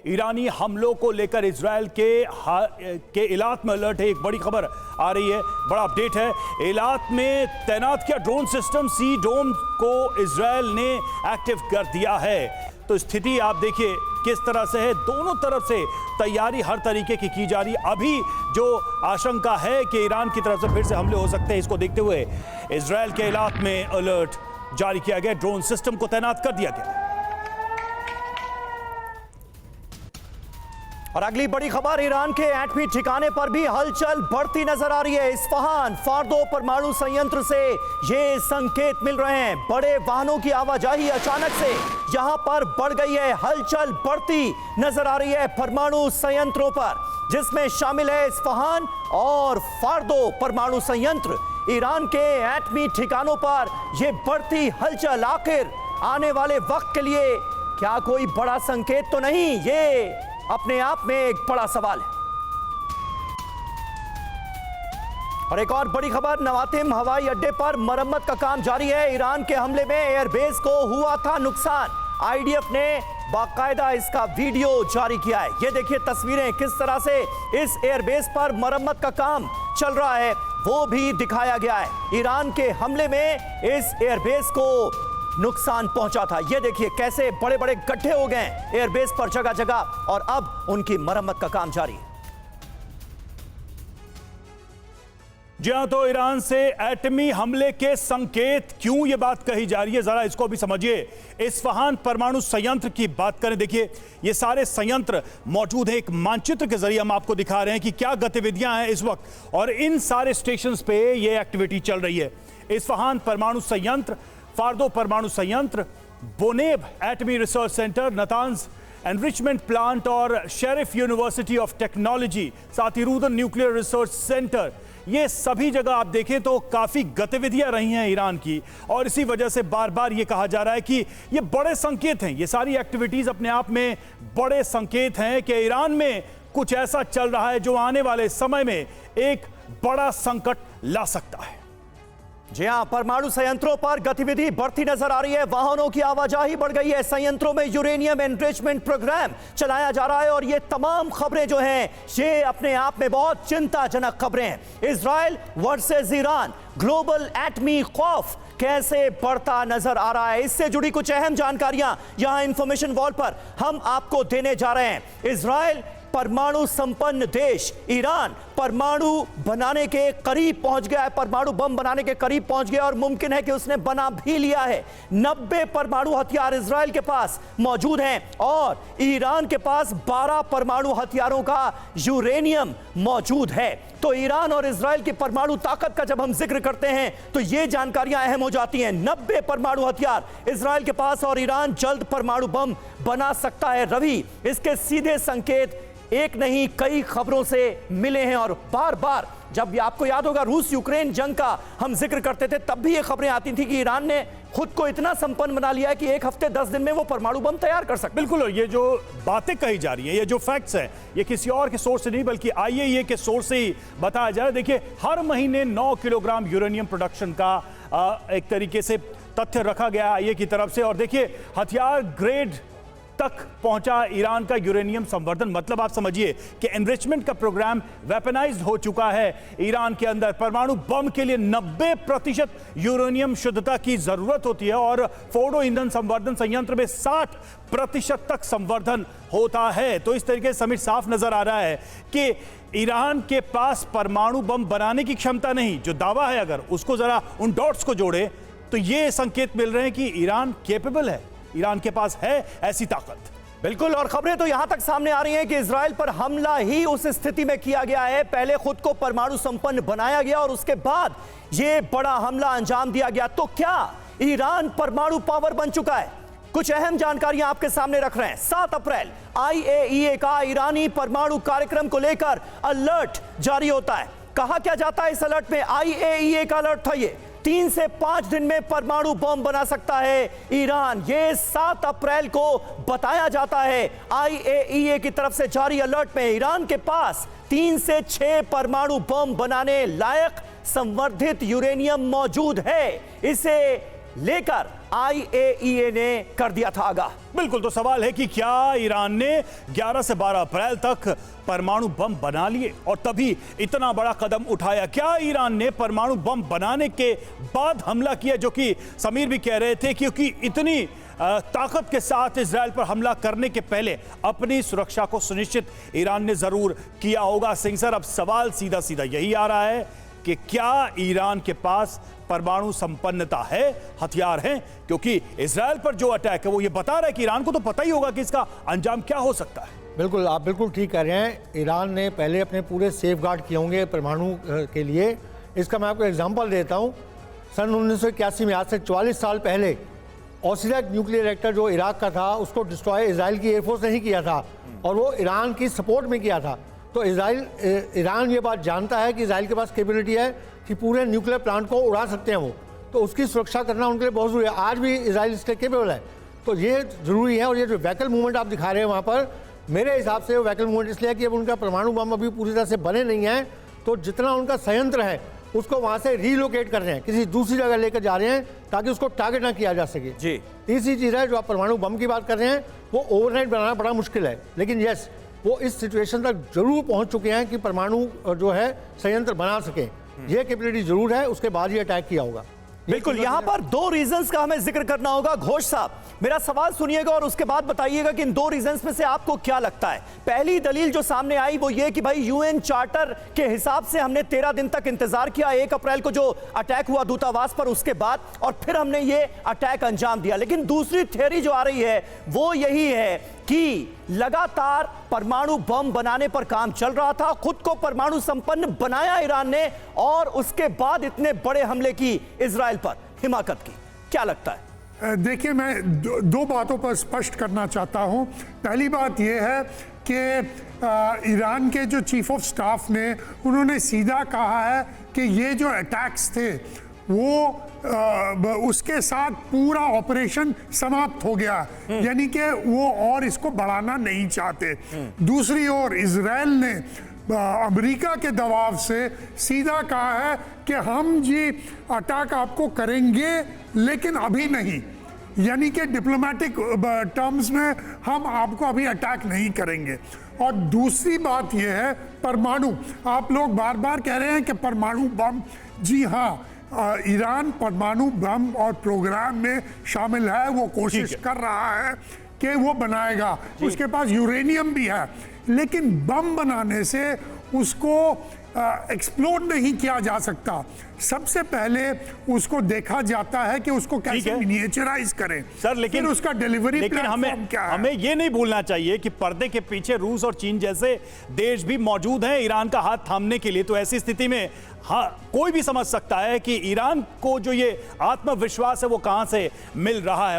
ईरानी हमलों को लेकर इजरायल के इलात में अलर्ट है। एक बड़ी खबर आ रही है, बड़ा अपडेट है। इलात में तैनात किया ड्रोन सिस्टम सी डोम को इजरायल ने एक्टिव कर दिया है। तो स्थिति आप देखिए किस तरह से है, दोनों तरफ से तैयारी हर तरीके की जा रही है। अभी जो आशंका है कि ईरान की तरफ से फिर से हमले हो सकते हैं, इसको देखते हुए इजरायल के इलाक में अलर्ट जारी किया गया, ड्रोन सिस्टम को तैनात कर दिया गया। और अगली बड़ी खबर, ईरान के एटमी ठिकाने पर भी हलचल बढ़ती नजर आ रही है। इस्फहान फार्दो परमाणु संयंत्र से ये संकेत मिल रहे हैं। बड़े वाहनों की आवाजाही अचानक से यहां पर बढ़ गई है। हलचल बढ़ती नजर आ रही है परमाणु संयंत्रों पर, जिसमें शामिल है इस्फहान और फार्दो परमाणु संयंत्र। ईरान के एटमी ठिकानों पर यह बढ़ती हलचल आखिर आने वाले वक्त के लिए क्या कोई बड़ा संकेत तो नहीं? ये अपने आप में एक बड़ा सवाल है। और एक और बड़ी खबर, नवातिम हवाई अड्डे पर मरम्मत का काम जारी है। ईरान के हमले में एयरबेस को हुआ था नुकसान। आईडीएफ ने बाकायदा इसका वीडियो जारी किया है। ये देखिए तस्वीरें, किस तरह से इस एयरबेस पर मरम्मत का काम चल रहा है वो भी दिखाया गया है। ईरान के हमले में इस एयरबेस को नुकसान पहुंचा था। यह देखिए कैसे बड़े बड़े गड्ढे हो गए एयरबेस पर जगह जगह, और अब उनकी मरम्मत का काम जारी है। जी हां, तो ईरान से एटमी हमले के संकेत, क्यों ये बात कही जा रही है, जरा इसको भी समझिए। इस्फहान परमाणु संयंत्र की बात करें, देखिए ये सारे संयंत्र मौजूद हैं। एक मानचित्र के जरिए हम आपको दिखा रहे हैं कि क्या गतिविधियां हैं इस वक्त, और इन सारे स्टेशंस पे ये एक्टिविटी चल रही है। इस्फहान परमाणु संयंत्र, फार्दो परमाणु संयंत्र, बोनेब एटमी research centre, Natanz enrichment plant और शेरिफ यूनिवर्सिटी ऑफ टेक्नोलॉजी, साथ ही रूदन न्यूक्लियर रिसर्च सेंटर, ये सभी जगह आप देखें तो काफी गतिविधियां रही हैं ईरान की। और इसी वजह से बार बार ये कहा जा रहा है कि ये बड़े संकेत हैं, ये सारी एक्टिविटीज अपने आप में बड़े संकेत हैं कि ईरान में कुछ ऐसा चल रहा है जो आने वाले समय में एक बड़ा संकट ला सकता है। जी हां, परमाणु संयंत्रों पर गतिविधि बढ़ती नजर आ रही है। वाहनों की आवाजाही बढ़ गई है। संयंत्रों में यूरेनियम एनरिचमेंट प्रोग्राम चलाया जा रहा है। और ये तमाम खबरें जो हैं ये अपने आप में बहुत चिंताजनक खबरें हैं। इजराइल वर्सेस ईरान, ग्लोबल एटमी खौफ कैसे बढ़ता नजर आ रहा है, इससे जुड़ी कुछ अहम जानकारियां यहां इंफॉर्मेशन वॉल पर हम आपको देने जा रहे हैं। इजराइल परमाणु संपन्न देश, ईरान परमाणु बनाने के करीब पहुंच गया है, परमाणु बम बनाने के करीब पहुंच गया, और मुमकिन है कि उसने बना भी लिया है। 90 परमाणु हथियार इजराइल के पास मौजूद हैं और ईरान के पास 12 परमाणु हथियारों का यूरेनियम मौजूद है। तो ईरान और इजराइल की परमाणु ताकत का जब हम जिक्र करते हैं तो ये जानकारियां अहम हो जाती हैं। 90 परमाणु हथियार इजराइल के पास, और ईरान जल्द परमाणु बम बना सकता है। रवि, इसके सीधे संकेत एक नहीं कई खबरों से मिले हैं। और बार बार जब आपको याद होगा रूस यूक्रेन जंग का हम जिक्र करते थे, तब भी ये खबरें आती थी कि ईरान ने खुद को इतना संपन्न बना लिया है कि एक हफ्ते 10 दिन में वो परमाणु बम तैयार कर सकते। बिल्कुल, ये जो बातें कही जा रही है, ये जो फैक्ट्स हैं, ये किसी और के सोर्स से नहीं बल्कि आईएईए के सोर्स से ही बताया जा रहा है। देखिए हर महीने 9 किलोग्राम यूरेनियम प्रोडक्शन का एक तरीके से तथ्य रखा गया आईएईए की तरफ से। और देखिए हथियार ग्रेड तक पहुंचा ईरान का यूरेनियम संवर्धन, मतलब आप समझिए कि एनरिचमेंट का प्रोग्राम वेपनाइज्ड हो चुका है ईरान के अंदर। परमाणु बम के लिए 90% यूरेनियम शुद्धता की जरूरत होती है और फोर्डो ईंधन संवर्धन संयंत्र में 60% तक संवर्धन होता है। तो इस तरीके से समीर साफ नजर आ रहा है कि ईरान के पास परमाणु बम बनाने की क्षमता नहीं, जो दावा है अगर उसको जरा उन डॉट्स को जोड़े तो ये संकेत मिल रहे हैं कि ईरान केपेबल है, ईरान के पास है ऐसी ताकत। बिल्कुल, और खबरें तो यहां तक सामने आ रही हैं कि इजराइल पर हमला ही उस स्थिति में किया गया है, पहले खुद को परमाणु संपन्न बनाया गया और उसके बाद यह बड़ा हमला अंजाम दिया गया। तो क्या ईरान परमाणु पावर बन चुका है? कुछ अहम जानकारियां आपके सामने रख रहे हैं। 7 अप्रैल आईएईए का ईरानी परमाणु कार्यक्रम को लेकर अलर्ट जारी होता है। कहा क्या जाता है इस अलर्ट में? आईएईए का अलर्ट था ये, 3 से 5 दिन में परमाणु बम बना सकता है ईरान। ये 7 अप्रैल को बताया जाता है। आईएईए की तरफ से जारी अलर्ट में ईरान के पास 3 से 6 परमाणु बम बनाने लायक संवर्धित यूरेनियम मौजूद है। इसे लेकर IAEA ने कर दिया था आगाह। बिल्कुल, तो सवाल है कि क्या ईरान ने 11 से 12 अप्रैल तक परमाणु बम बना लिए और तभी इतना बड़ा कदम उठाया? क्या ईरान ने परमाणु बम बनाने के बाद हमला किया, जो कि समीर भी कह रहे थे, क्योंकि इतनी ताकत के साथ इजराइल पर हमला करने के पहले अपनी सुरक्षा को सुनिश्चित ईरान ने जरूर किया होगा। सिंह सर, अब सवाल सीधा सीधा यही आ रहा है कि क्या ईरान के पास परमाणु संपन्नता है, हथियार हैं? क्योंकि इजराइल पर जो अटैक है वो ये बता रहा है कि ईरान को तो पता ही होगा कि इसका अंजाम क्या हो सकता है। बिल्कुल, आप बिल्कुल ठीक कह रहे हैं। ईरान ने पहले अपने पूरे सेफ गार्ड किए होंगे परमाणु के लिए। इसका मैं आपको एग्जांपल देता हूं। सन 1981 में, आज से 44 साल पहले, ओसिरक न्यूक्लियर रिएक्टर जो इराक का था, उसको डिस्ट्रॉय इजराइल की एयरफोर्स ने ही किया था और वो ईरान की सपोर्ट में किया था। तो ईरान ये बात जानता है कि इजराइल के पास कैपेबिलिटी है कि पूरे न्यूक्लियर प्लांट को उड़ा सकते हैं वो, तो उसकी सुरक्षा करना उनके लिए बहुत ज़रूरी है। आज भी इजराइल इसके केपेबल है, तो ये ज़रूरी है। और ये जो वैकल मूवमेंट आप दिखा रहे हैं वहाँ पर, मेरे हिसाब से वो वैकल मूवमेंट इसलिए कि अब उनका परमाणु बम अभी पूरी तरह से बने नहीं हैं, तो जितना उनका संयंत्र है उसको वहाँ से रीलोकेट कर रहे हैं, किसी दूसरी जगह लेकर जा रहे हैं ताकि उसको टारगेट ना किया जा सके। जी, तीसरी चीज़ है, जो आप परमाणु बम की बात कर रहे हैं, वो ओवरनाइट बनाना बड़ा मुश्किल है, लेकिन यस, वो इस सिचुएशन तक जरूर पहुंच चुके हैं कि परमाणु जो है संयंत्र बना सके। ये कैपेबिलिटी जरूर है, उसके बाद ही अटैक किया होगा। बिल्कुल। यहां पर दो रीजंस का हमें जिक्र करना होगा। घोष साहब, मेरा सवाल सुनिएगा और उसके बाद बताइएगा कि इन दो रीजंस में से आपको क्या लगता है। पहली दलील जो सामने आई वो ये कि भाई यूएन चार्टर के हिसाब से हमने 13 दिन तक इंतजार किया, 1 अप्रैल को जो अटैक हुआ दूतावास पर उसके बाद, और फिर हमने ये अटैक अंजाम दिया। लेकिन दूसरी थ्योरी जो आ रही है वो यही है कि लगातार परमाणु बम बनाने पर काम चल रहा था, खुद को परमाणु संपन्न बनाया ईरान ने, और उसके बाद इतने बड़े हमले की इजराइल पर, हिमाकत की। क्या लगता है? देखिए, मैं दो बातों पर स्पष्ट करना चाहता हूं। पहली बात यह है कि ईरान के जो चीफ ऑफ स्टाफ ने, उन्होंने सीधा कहा है कि ये जो अटैक्स थे वो उसके साथ पूरा ऑपरेशन समाप्त हो गया, यानी कि वो और इसको बढ़ाना नहीं चाहते। दूसरी ओर इजराइल ने अमेरिका के दबाव से सीधा कहा है कि हम जी अटैक आपको करेंगे लेकिन अभी नहीं, यानी कि डिप्लोमेटिक टर्म्स में हम आपको अभी अटैक नहीं करेंगे। और दूसरी बात यह है, परमाणु, आप लोग बार बार कह रहे हैं कि परमाणु बम, जी हाँ, ईरान परमाणु बम और प्रोग्राम में शामिल है, वो कोशिश कर रहा है कि वो बनाएगा, उसके पास यूरेनियम भी है, लेकिन बम बनाने से उसको एक्सप्लोड नहीं किया जा सकता। सबसे पहले उसको देखा जाता है कि उसको कैसे मिनिएचराइज करें सर, लेकिन उसका डिलीवरी प्लेटफॉर्म क्या है? हमें ये नहीं भूलना चाहिए कि पर्दे के पीछे रूस और चीन जैसे देश भी मौजूद हैं ईरान का हाथ थामने के लिए। तो ऐसी स्थिति में हाँ, कोई भी समझ सकता है कि ईरान को जो ये आत्मविश्वास है वो कहां से मिल रहा है।